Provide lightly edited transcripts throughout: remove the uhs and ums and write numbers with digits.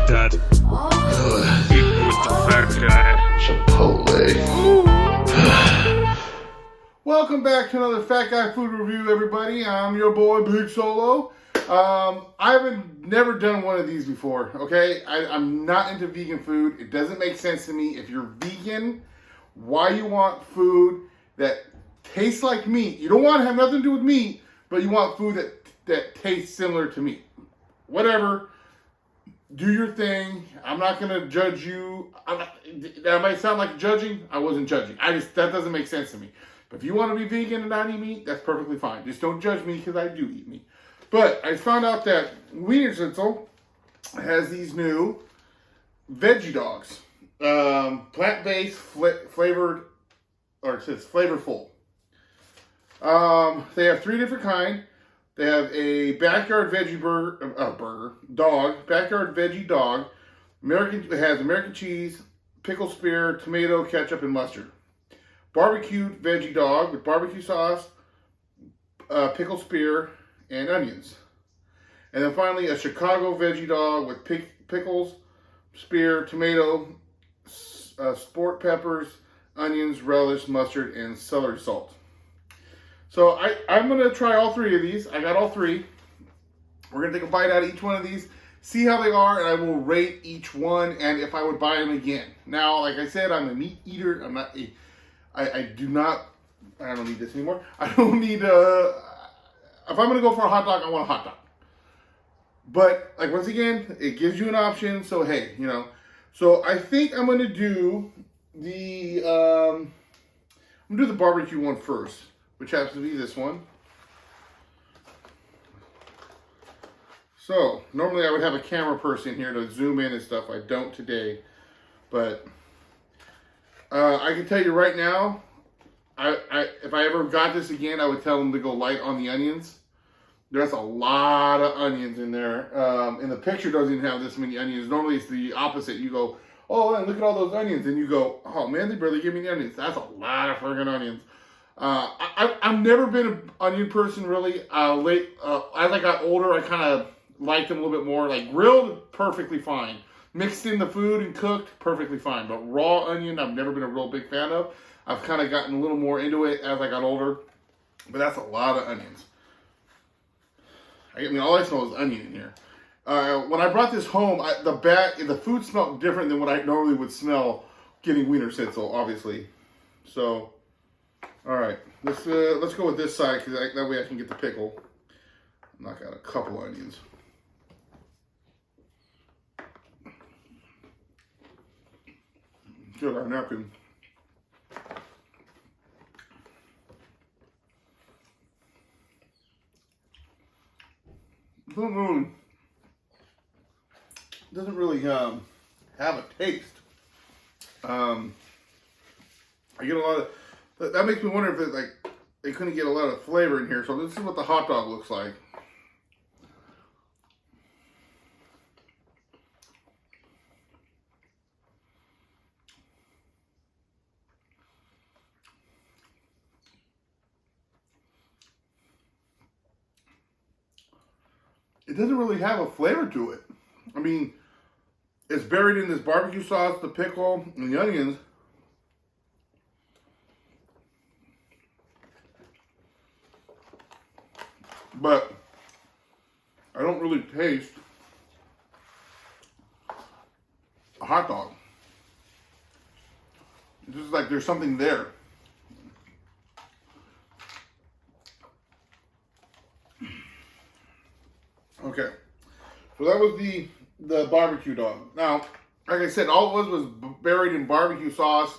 that. Eating with the fat guy. Chipotle. Welcome back to another Fat Guy Food Review, everybody. I'm your boy, Big Solo. Never done one of these before, okay? I'm not into vegan food. It doesn't make sense to me. If you're vegan, why you want food that tastes like meat? You don't want to have nothing to do with meat, but you want food that tastes similar to meat. Whatever. Do your thing. I'm not going to judge you. That might sound like judging. I wasn't judging. That doesn't make sense to me. But if you want to be vegan and not eat meat, that's perfectly fine. Just don't judge me because I do eat meat. But I found out that Wienerschnitzel has these new Veggie dogs. Plant-based, flavored, or it says flavorful. They have 3 different kinds. They have a backyard veggie backyard veggie dog. It has American cheese, pickle spear, tomato, ketchup, and mustard. Barbecued veggie dog with barbecue sauce, pickle spear, and onions. And then finally a Chicago veggie dog with pickles, spear, tomato, sport peppers, onions, relish, mustard, and celery salt. So I'm going to try all 3 of these. I got all 3. We're going to take a bite out of each one of these, see how they are, and I will rate each one and if I would buy them again. Now, like I said, I'm a meat eater. I don't need this anymore. I don't need if I'm going to go for a hot dog, I want a hot dog. But, like, once again, it gives you an option, so hey, you know. So I think I'm going to do the barbecue one first, which happens to be this one. So, normally I would have a camera person here to zoom in and stuff. I don't today. But I can tell you right now, if I ever got this again, I would tell them to go light on the onions. There's a lot of onions in there. And the picture doesn't even have this many onions. Normally it's the opposite. You go, oh, man, look at all those onions. And you go, oh, man, they barely give me the onions. That's a lot of friggin' onions. I've never been an onion person, really. As I got older, I kind of liked them a little bit more. Like, grilled, perfectly fine. Mixed in the food and cooked, perfectly fine. But raw onion, I've never been a real big fan of. I've kind of gotten a little more into it as I got older. But that's a lot of onions. All I smell is onion in here. When I brought this home, the food smelled different than what I normally would smell getting Wienerschnitzel, obviously. So, all right, let's go with this side because that way I can get the pickle. Knock out a couple onions. Get our napkin. Doesn't really have a taste. I get a lot of that makes me wonder if they couldn't get a lot of flavor in here. So this is what the hot dog looks like. It doesn't really have a flavor to it. I mean, it's buried in this barbecue sauce, the pickle, and the onions. But I don't really taste a hot dog. It's just like there's something there. Okay, so that was the barbecue dog. Now, like I said, all it was buried in barbecue sauce.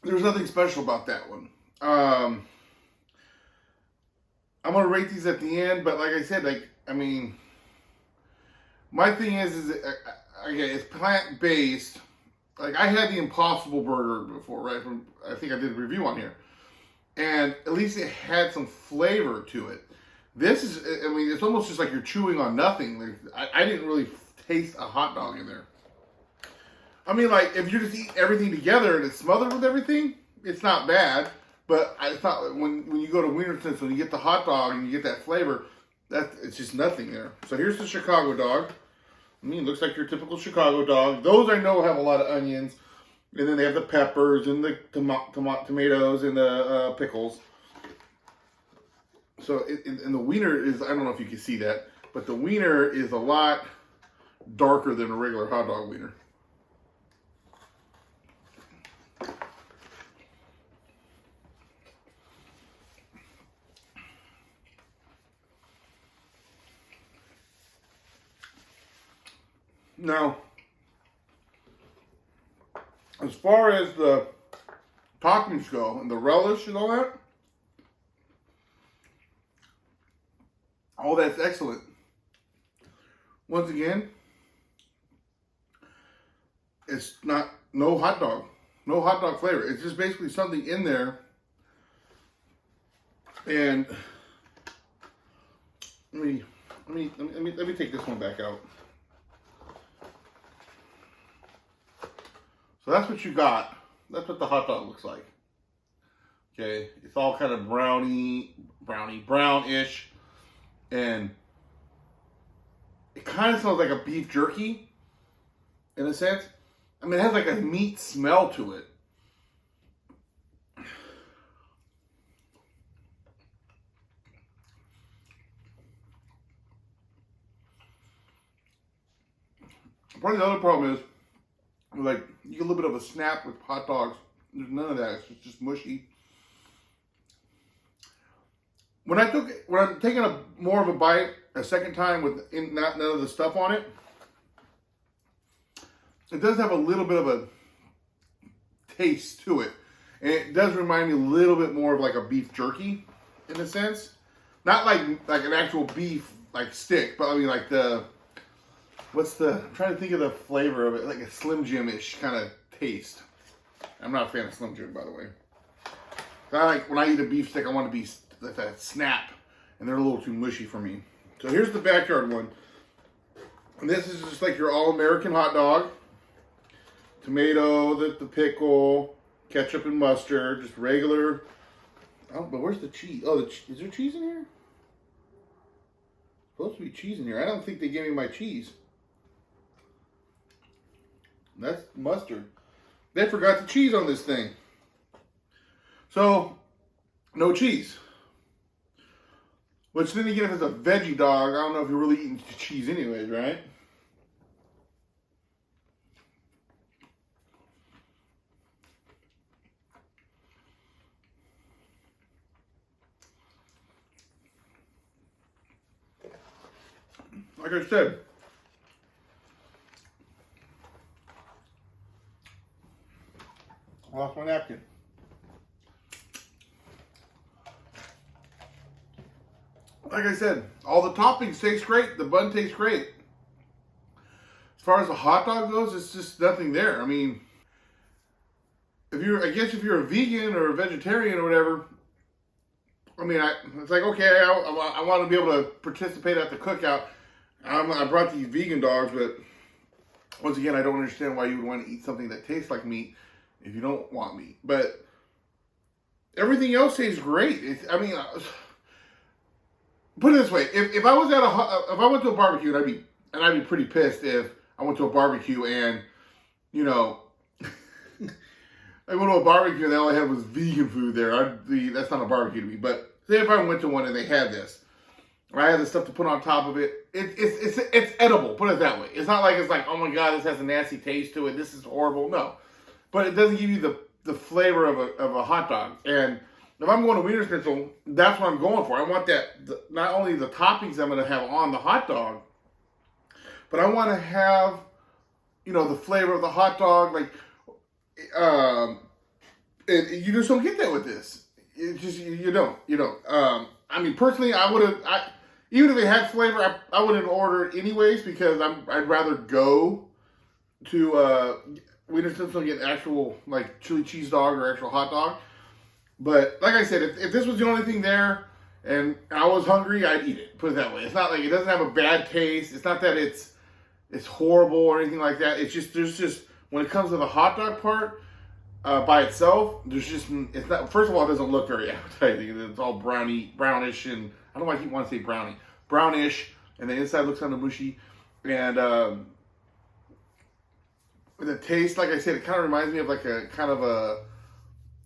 There's nothing special about that one. I'm gonna rate these at the end, but like I said, my thing is again, it's plant based. Like I had the Impossible Burger before, right? I think I did a review on here, and at least it had some flavor to it. This is, it's almost just like you're chewing on nothing. Like, I didn't really taste a hot dog in there. If you just eat everything together and it's smothered with everything, it's not bad. But I thought when you go to Wienerschnitzel and you get the hot dog and you get that flavor, it's just nothing there. So here's the Chicago dog. I mean, it looks like your typical Chicago dog. Those I know have a lot of onions. And then they have the peppers and the tomatoes and the pickles. So, and the wiener is, I don't know if you can see that, but the wiener is a lot darker than a regular hot dog wiener. Now, as far as the toppings go and the relish and all that's excellent. Once again, it's no hot dog flavor. It's just basically something in there. And let me take this one back out. So that's what you got. That's what the hot dog looks like. Okay, it's all kind of brownish, and it kind of smells like a beef jerky, in a sense. I mean, it has like a meat smell to it. Probably the other problem is, like, you get a little bit of a snap with hot dogs. There's none of that. It's just mushy. When I'm taking more of a bite a second time with none of the stuff on it, it does have a little bit of a taste to it. And it does remind me a little bit more of like a beef jerky, in a sense. Not like an actual beef like stick, but I mean like I'm trying to think of the flavor of it, like a Slim Jim-ish kind of taste. I'm not a fan of Slim Jim, by the way. I like, when I eat a beef stick, I want to be like that snap, and they're a little too mushy for me. So here's the backyard one. And this is just like your all-American hot dog. Tomato, the pickle, ketchup and mustard, just regular. Oh, but where's the cheese? Oh, is there cheese in here? Supposed to be cheese in here. I don't think they gave me my cheese. That's mustard. They forgot the cheese on this thing. So, no cheese. Which then again, if it's a veggie dog, I don't know if you're really eating cheese anyways, right? Like I said, I lost my napkin. Like I said, all the toppings taste great. The bun tastes great. As far as the hot dog goes, it's just nothing there. I mean, I guess if you're a vegan or a vegetarian or whatever, I mean, it's like, okay, I want to be able to participate at the cookout. I brought these vegan dogs, but once again, I don't understand why you would want to eat something that tastes like meat if you don't want meat. But everything else tastes great. Put it this way: if I went to a barbecue, and I'd be pretty pissed if I went to a barbecue and, you know, I went to a barbecue and they all I had was vegan food there. That's not a barbecue to me. But say if I went to one and they had this, or I had the stuff to put on top of it, it's edible. Put it that way. It's not like it's like, oh my god, this has a nasty taste to it. This is horrible. No, but it doesn't give you the flavor of a hot dog. And if I'm going to Wienerschnitzel, that's what I'm going for. I want not only the toppings I'm going to have on the hot dog, but I want to have, you know, the flavor of the hot dog. Like, and you just don't get that with this. It just you don't. I mean, personally, even if it had flavor, I wouldn't order it anyways because I'd rather go to Wienerschnitzel and get actual like chili cheese dog or actual hot dog. But like I said, if this was the only thing there and I was hungry, I'd eat it. Put it that way. It's not like it doesn't have a bad taste. It's not that it's horrible or anything like that. It's just there's just when it comes to the hot dog part by itself, it's not. First of all, it doesn't look very appetizing. It's all brownish, and I don't know why I keep wanting to say brownish, and the inside looks kind of mushy, and the taste, like I said, it kind of reminds me of like a kind of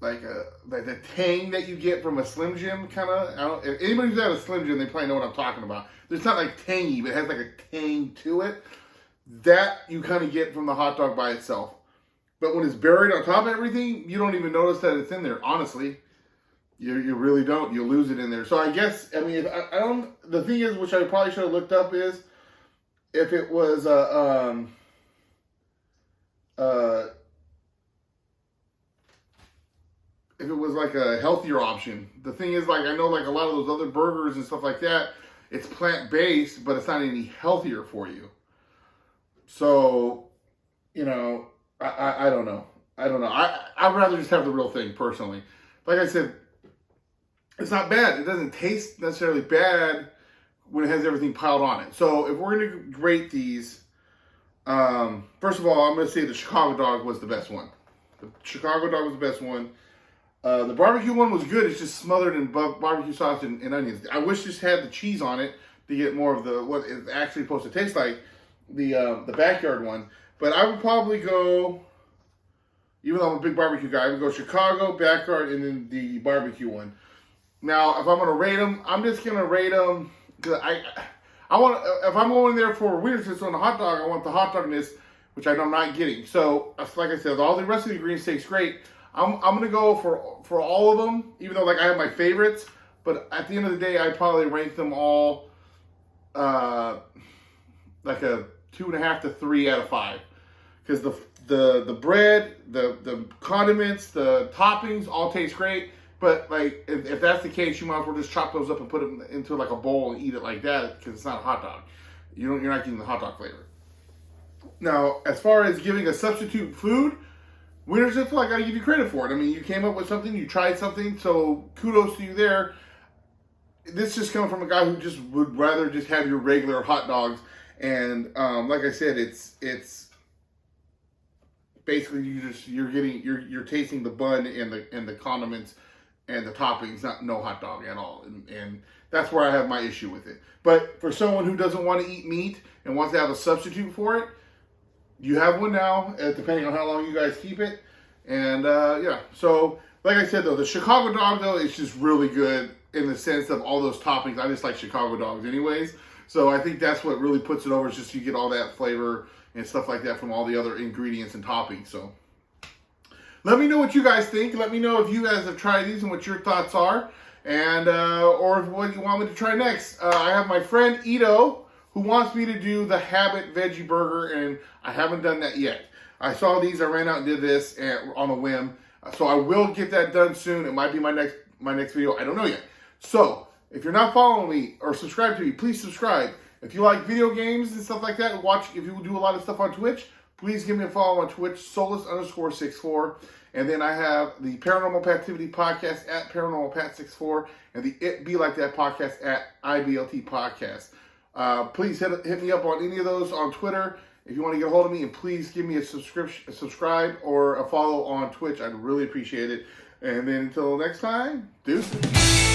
like the tang that you get from a Slim Jim kind of. I don't. If anybody who's had a Slim Jim, they probably know what I'm talking about. It's not like tangy, but it has like a tang to it. That you kind of get from the hot dog by itself. But when it's buried on top of everything, you don't even notice that it's in there. Honestly, you really don't. You lose it in there. So I guess, I mean, I don't. The thing is, which I probably should have looked up, is if it was if it was like a healthier option. The thing is, like, I know like a lot of those other burgers and stuff like that, it's plant-based, but it's not any healthier for you. So, you know, I don't know. I don't know. I'd rather just have the real thing, personally. Like I said, it's not bad. It doesn't taste necessarily bad when it has everything piled on it. So if we're going to rate these, first of all, I'm going to say the Chicago dog was the best one. The Chicago dog was the best one. The barbecue one was good. It's just smothered in barbecue sauce and onions. I wish this had the cheese on it to get more of the what it's actually supposed to taste like, the backyard one. But I would probably go, even though I'm a big barbecue guy, I would go Chicago, backyard, and then the barbecue one. Now, if I'm going to rate them, I'm just going to rate them, because I want, if I'm going there for Wienerschnitzel on the hot dog, I want the hot dogness, which I'm not getting. So, like I said, all the rest of the ingredients taste great. I'm going to go for all of them, even though like I have my favorites. But at the end of the day, I probably rank them all like a 2.5 to 3 out of 5. Because the bread, the condiments, the toppings all taste great. But like if that's the case, you might as well just chop those up and put them into like a bowl and eat it like that, because it's not a hot dog. You're not getting the hot dog flavor. Now, as far as giving a substitute food, Wienerschnitzel, I gotta give you credit for it. I mean, you came up with something, you tried something, so kudos to you there. This just comes from a guy who just would rather just have your regular hot dogs. And like I said, it's basically you're tasting the bun and the condiments and the toppings, no hot dog at all. And that's where I have my issue with it. But for someone who doesn't want to eat meat and wants to have a substitute for it, you have one now, depending on how long you guys keep it. And yeah, so like I said though, the Chicago dog though is just really good in the sense of all those toppings. I just like Chicago dogs anyways. So I think that's what really puts it over, is just you get all that flavor and stuff like that from all the other ingredients and toppings. So let me know what you guys think. Let me know if you guys have tried these and what your thoughts are, and or what you want me to try next. I have my friend Ito, who wants me to do the Habit Veggie Burger, and I haven't done that yet. I saw these, I ran out and did this on a whim. So I will get that done soon. It might be my next video. I don't know yet. So if you're not following me or subscribed to me, please subscribe. If you like video games and stuff like that, if you do a lot of stuff on Twitch, please give me a follow on Twitch, Solus_64. And then I have the Paranormal Pativity podcast at ParanormalPat64, and the It Be Like That podcast at IBLT Podcast. Please hit me up on any of those on Twitter if you want to get a hold of me, and please give me a subscribe or a follow on Twitch. I'd really appreciate it. And then until next time, deuces.